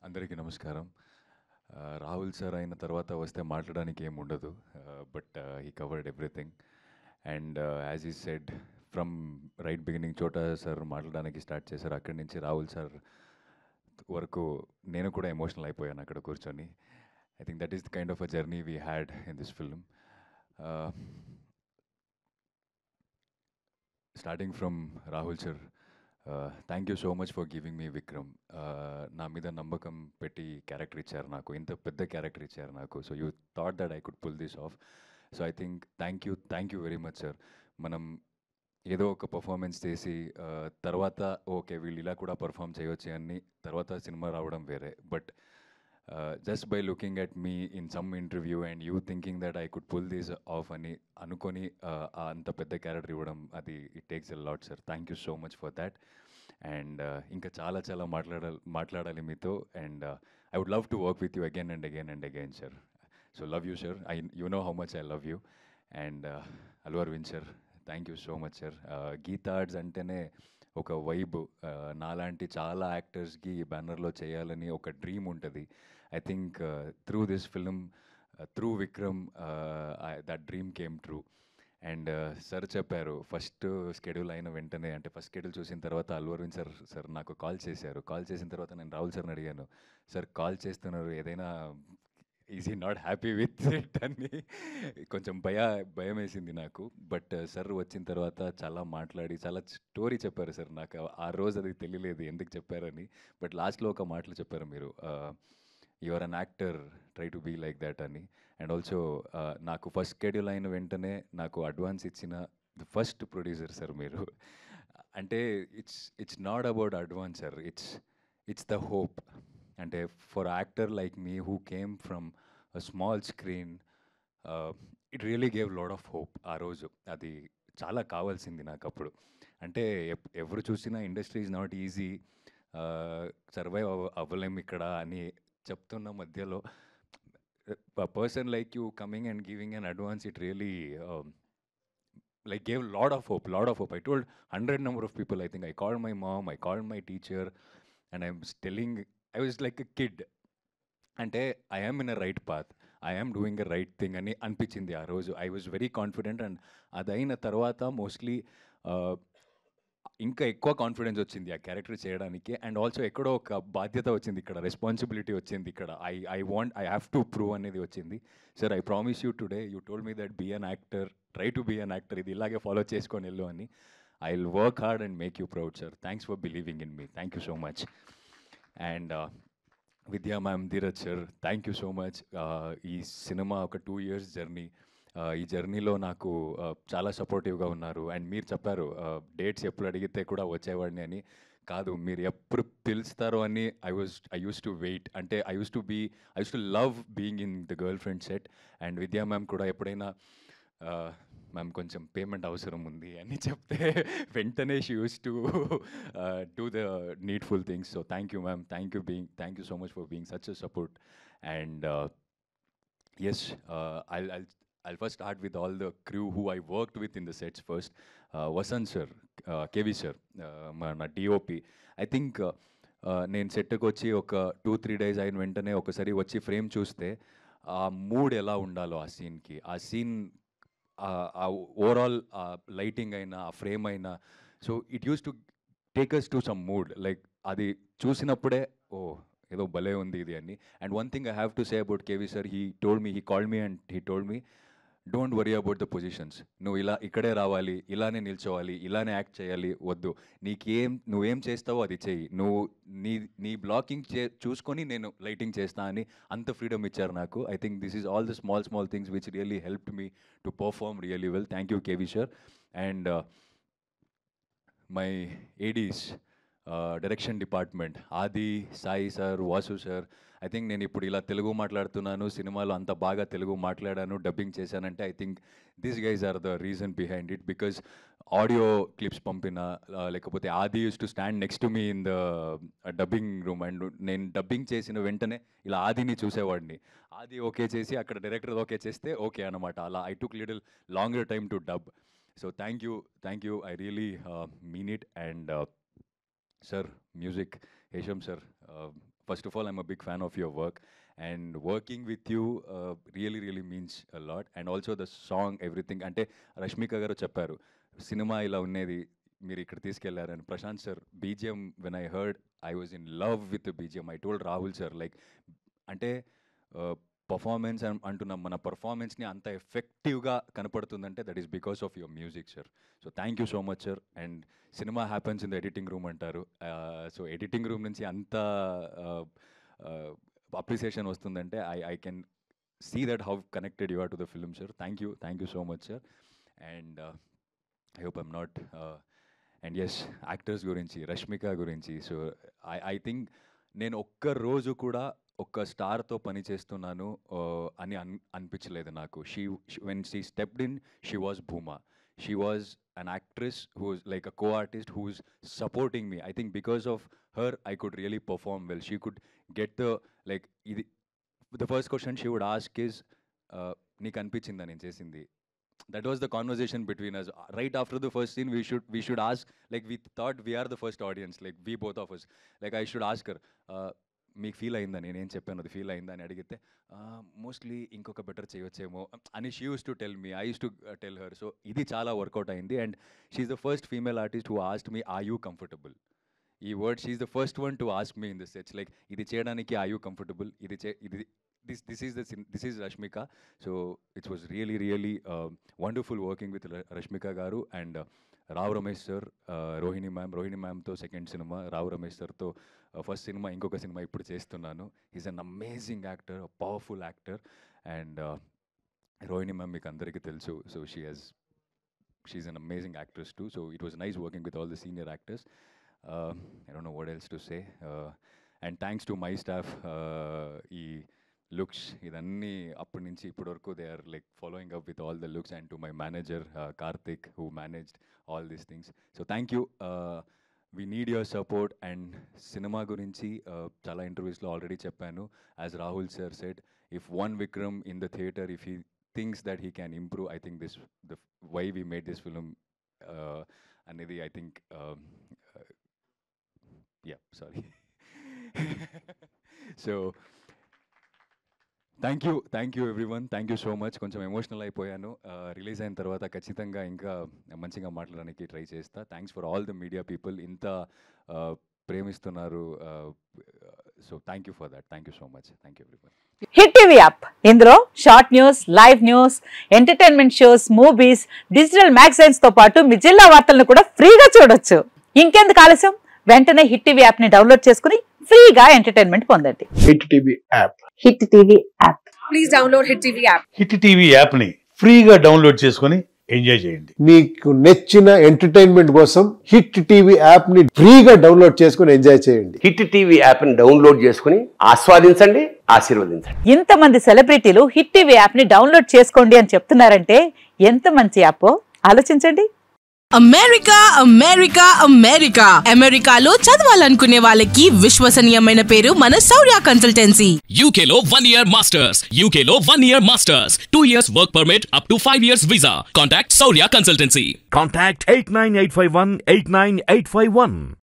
అందరికీ నమస్కారం. రాహుల్ సార్ అయిన తర్వాత వస్తే మాట్లాడడానికి ఏమి ఉండదు. But he covered everything. And as ఈ సెడ్ ఫ్రమ్ రైట్ బిగినింగ్ చోటా సార్ మాట్లాడడానికి స్టార్ట్ చేశారు. అక్కడి నుంచి రాహుల్ సార్ వరకు నేను కూడా ఎమోషనల్ అయిపోయాను అక్కడ కూర్చొని. I think that is the kind of a journey we had in this film. Starting from Rahul sir, thank you so much for giving me Vikram. నా మీద నమ్మకం పెట్టి క్యారెక్టర్ ఇచ్చారు నాకు, ఇంత పెద్ద క్యారెక్టర్ ఇచ్చారు నాకు. So you thought that I could pull this off. So I think thank you very much sir. మనం ఏదో ఒక పర్ఫార్మెన్స్ చేసి తర్వాత ఓకే వీళ్ళు ఇలా కూడా పర్ఫామ్ చేయొచ్చు అని తర్వాత సినిమా రావడం వేరే. But just by looking at me in some interview and you thinking that I could pull this off అని అనుకొని అంత పెద్ద క్యారెక్టర్ ఇవ్వడం, అది it takes a lot sir. Thank you so much for that. And ఇంకా చాలా చాలా మాట్లాడాలి మీతో. And I would love to work with you again and again and again sir. So love you sir. You know how much I love you. And Allu Aravind sir, thank you so much sir. Geetha Arts అంటేనే ఒక vibe. నాలాంటి చాలా యాక్టర్స్కి ఈ బ్యానర్లో చేయాలని ఒక dream ఉంటుంది. I think through this film, through Vikram, that dream came true. And sir చెప్పారు ఫస్ట్ షెడ్యూల్ అయిన వెంటనే, అంటే ఫస్ట్ షెడ్యూల్ చూసిన తర్వాత అల్లు అరవింద్ సార్ నాకు కాల్ చేశారు. కాల్ చేసిన తర్వాత నేను రాహుల్ సార్ని అడిగాను, సార్ కాల్ చేస్తున్నారు ఏదైనా is he not happy with it అని. కొంచెం భయం వేసింది నాకు. బట్ సార్ వచ్చిన తర్వాత చాలా మాట్లాడి చాలా స్టోరీ చెప్పారు సార్. నాకు ఆ రోజు అది తెలియలేదు ఎందుకు చెప్పారని. బట్ లాస్ట్లో ఒక మాటలు చెప్పారు మీరు, you are an actor, try to be like that అని. అండ్ ఆల్సో నాకు ఫస్ట్ షెడ్యూల్ అయిన వెంటనే నాకు అడ్వాన్స్ ఇచ్చిన ది ఫస్ట్ ప్రొడ్యూసర్ సార్ మీరు. అంటే it's not about advance sir, it's the hope. అంటే for actor like me who came from small screen, it really gave lot of hope ఆ రోజు. అది చాలా కావాల్సింది నాకు అప్పుడు. అంటే ఎవరు చూసినా industry is not easy, survive అవ్వలేము ఇక్కడ అని చెప్తున్న మధ్యలో person like you coming and giving an advance, it really like gave lot of hope. I told 100 number of people. I think I called my mom, I called my teacher, and I was telling, I was like a kid. అంటే I am in a right path, I am doing a right thing అని అనిపించింది ఆ రోజు. I was very confident. And అదైన తర్వాత mostly ఇంకా ఎక్కువ confidence వచ్చింది ఆ క్యారెక్టర్ చేయడానికి. అండ్ ఆల్సో ఎక్కడో ఒక బాధ్యత వచ్చింది ఇక్కడ, రెస్పాన్సిబిలిటీ వచ్చింది ఇక్కడ. ఐ హ్యావ్ టు ప్రూవ్ అనేది వచ్చింది. Sir I promise you today, you told me that be an actor, try to be an actor, ఇది ఇలాగే ఫాలో చేసుకొని వెళ్ళు అని. I will work hard and make you proud sir. Thanks for believing in me. Thank you so much. And Vidya ma'am, Dheeraj sir, thank you so much. ఈ cinema ఒక 2 years journey. ఈ జర్నీలో నాకు చాలా సపోర్టివ్గా ఉన్నారు. అండ్ మీరు చెప్పారు డేట్స్ ఎప్పుడు అడిగితే కూడా వచ్చేవాడిని అని. కాదు, మీరు ఎప్పుడు పిలుస్తారో అని ఐ యూస్ టు వెయిట్. అంటే I use to love being in the girl friend set. And Vidya ma'am కూడా ఎప్పుడైనా మ్యామ్ కొంచెం పేమెంట్ అవసరం ఉంది అని చెప్తే వెంటనే she use to do the needful things. So thank you ma'am, thank you so much for being such a support. And yes, I'll first start with all the crew who I worked with in the sets first. Vasant sir, KV sir, మన DOP. I think నేను సెట్కి వచ్చి ఒక 2-3 days అయిన వెంటనే ఒకసారి వచ్చి frame చూస్తే ఆ మూడ్ ఎలా ఉండాలో ఆ సీన్కి, ఆ సీన్ ఆ ఓవరాల్ లైటింగ్ అయినా ఆ ఫ్రేమ్ అయినా, so it used to take us to some mood. Like అది చూసినప్పుడే ఓ ఏదో భలే ఉంది ఇది అని. And one thing I have to say about KV sir, he called me and he told me, don't worry about the positions. నువ్వు ఇక్కడే రావాలి, ఇలానే నిల్చోవాలి, ఇలానే యాక్ట్ చేయాలి, వద్దు. నువ్వేం చేస్తావో అది చెయ్యి. నీ బ్లాకింగ్ చూసుకొని నేను లైటింగ్ చేస్తా అని అంత ఫ్రీడమ్ ఇచ్చారు నాకు. I think this is all the small things which really helped me to perform really well. Thank you KV sir. And my ADs, direction department, Aadi, Sai sir, Vasu sir. I think నేను ఇప్పుడు ఇలా తెలుగు మాట్లాడుతున్నాను, సినిమాలో అంత బాగా తెలుగు మాట్లాడాను, డబ్బింగ్ చేశానంటే I think these guys are the reason behind it. Because audio clips పంపిన, లేకపోతే Aadi used to stand next to me in the dubbing room. And నేను డబ్బింగ్ చేసిన వెంటనే ఇలా ఆదిని చూసేవాడిని. ఆది ఓకే చేసి అక్కడ డైరెక్టర్ ఓకే చేస్తే ఓకే అనమాట. అలా I took little longer time to dub. So thank you, I really mean it. And sir, music, Hesham sir, first of all, I'm a big fan of your work, and working with you really, really means a lot. And also the song, everything. Ante Rashmika garu chepparu, cinema ila unnedi, మీరు ఇక్కడ తీసుకెళ్లారని. Prashanth sir BGM, when I heard, I was in love with BGM. I told Rahul sir, like అంటే performance అంటున్నాం, మన పర్ఫార్మెన్స్ని అంత ఎఫెక్టివ్గా కనపడుతుందంటే that is because of your music sir. So thank you so much sir. And cinema happens in the editing room అంటారు. So editing room నుంచి అంత అప్రిసియేషన్ వస్తుందంటే I can see that how connected you are to the film sir. Thank you so much sir. And I hope I'm not and S, actors గురించి, రష్మిక గురించి. So I think నేను ఒక్క రోజు కూడా ఒక్క స్టార్తో పని చేస్తున్నాను అని అనిపించలేదు నాకు. When she stepped in, she was Bhuma. She was an actress who's like a co-artist who's supporting me. I think because of her, I could really perform well. She could get the first question she would ask is, "Neeku anpichinda nenu chesindi?" That was the conversation between us. Right after the first scene, we should ask, like we thought we are the first audience, like we both of us. Like I should ask her, మీకు feel అయిందా, నేనేం చెప్పాను అది feel అయిందా అని అడిగితే, mostly ఇంకొక better చేయొచ్చేమో అని she use to tell me, I use to tell her. So ఇది చాలా వర్కౌట్ అయింది. And she's the first female artist who asked me, are you comfortable? ఈ word, she's the first one to ask me in this sets, like ఇది చేయడానికి are you comfortable, this is Rashmika. So it was really wonderful working with Rashmika garu and Rao Ramesh sir, Rohini ma'am to second cinema, Rao Ramesh sir to first cinema, inkoka cinema ippudu chestunnanu. He's an amazing actor, a powerful actor. And Rohini ma'am meeku andariki telusu, so she's an amazing actress too. So it was nice working with all the senior actors. I don't know what else to say. And thanks to my staff, looks idanni appadi nunchi ippudi varaku they are like following up with all the looks, and to my manager Karthik, who managed all these things. So thank you. We need your support. And cinema gurinchi chala interviews lo already cheppanu. As Rahul sir said, if one Vikram in the theater, if he thinks that he can improve, I think the way we made this film anedi, I think yeah, sorry. So thank you everyone. Thank you so much. కొంచెం emotional అయిపోయాను. Release అయిన తర్వాత ఖచ్చితంగా ఇంకా మంచిగా మాట్లాడడానికి try చేస్తా. Thanks for all the media people, ఇంత ప్రేమిస్తున్నారు. So thank you for that. Thank you so much. Thank you everyone. Hit TV app, ఇందులో short news, live news, entertainment shows, movies, digital magazines తో పాటు మీ జిల్లా వార్తలను కూడా ఫ్రీగా చూడొచ్చు. ఇంకెందుకు ఆలస్యం, వెంటనే హిట్ టీవీ యాప్ ని డౌన్లోడ్ చేసుకుని ఫ్రీగా ఎంటర్టైన్మెంట్ పొందండి. Hit TV app. Hit TV app. Please download hit TV app. Hit TV app ని ఫ్రీగా డౌన్లోడ్ చేసుకుని ఎంజాయ్ చేయండి. మీకు నచ్చిన ఎంటర్టైన్మెంట్ కోసం హిట్ టీవీ యాప్ ని ఫ్రీగా డౌన్లోడ్ చేసుకుని ఎంజాయ్ చేయండి. హిట్ టీవీ యాప్ ని డౌన్లోడ్ చేసుకుని ఆస్వాదించండి, ఆశీర్వదించండి. ఇంతమంది సెలబ్రిటీలు హిట్ టీవీ యాప్ ని డౌన్లోడ్ చేసుకోండి అని చెప్తున్నారంటే ఎంత మంచి యాప్ ఆలోచించండి. అమెరికాలో చదవాలనుకునే వాళ్ళకి విశ్వసనీయమైన పేరు మన శౌర్య కన్సల్టెన్సీ. UK లో 1 year masters, UK లో 1 year masters, 2 years work permit up to 5 years visa. Contact Saurya Consultancy. Contact 89851 89851.